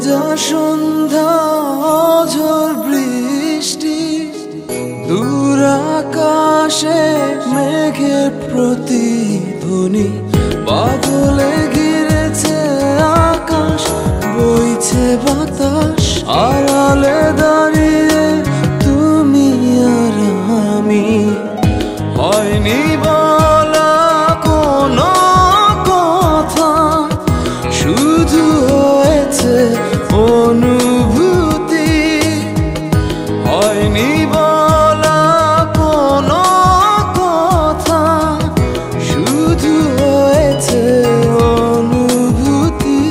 ভেজা সন্ধ্যা ঝড় বৃষ্টি দূর আকাশে মেঘের প্রতিধ্বনি বাদলে ঘিরেছে আকাশ বইছে বাতাস আড়ালে দাঁড়িয়ে তুমি আর আমি হয়নি বলা কোনো কথা শুধু হয়েছে অনুভূতি হয়নি বলা কোনো কথা শুধু হয়েছে অনুভূতি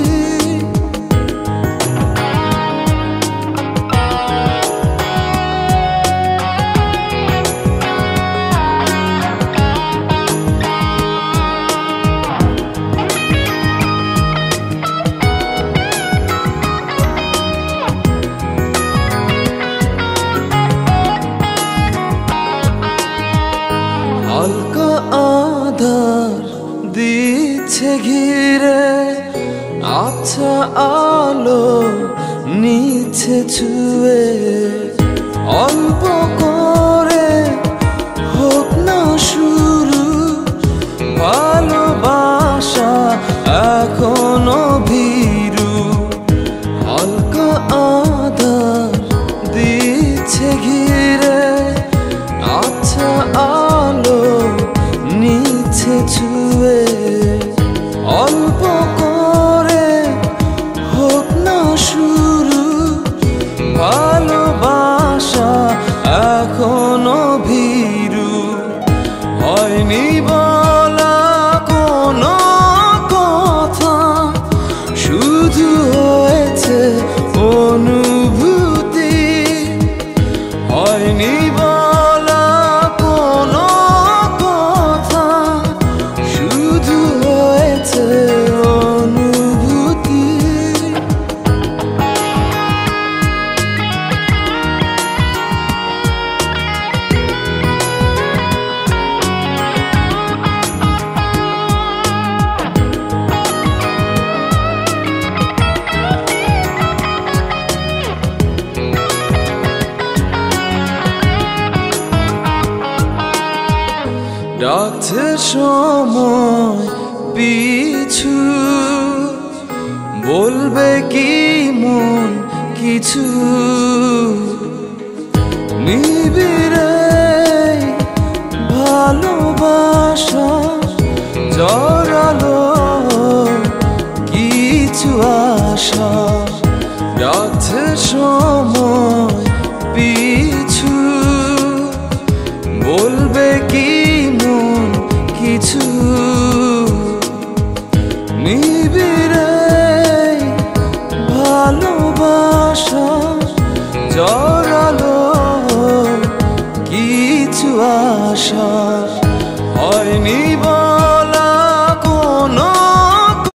হালকা আধার দিচ্ছে ঘিরে আচ্ছা আলো নিচ্ছে ছুঁয়ে অল্প করে হোক না শুরু ভালোবাসা এখনো ভীরু হালকা আধার দিচ্ছে ঘিরে আচ্ছা আলো নিচ্ছে ছুঁয়ে অল্প করে হোক না শুরু ভালোবাসা এখনো ভীরু হয়নি বলা কোনো কথা শুধু হয়েছে অনুভূতি হয়নি বলা কোনো কথা শুধু হয়েছে অনুভূতি ডাকছে সময় পিছু বলবে কি মন কিছু নিবিড়ে ভালোবাসা জড়ালো কিছু আশা ডাকছে সময় পিছু বলবে কি কিছু নিবিড়ে ভালোবাসা জড়ালো কিছু আশা হয়নি।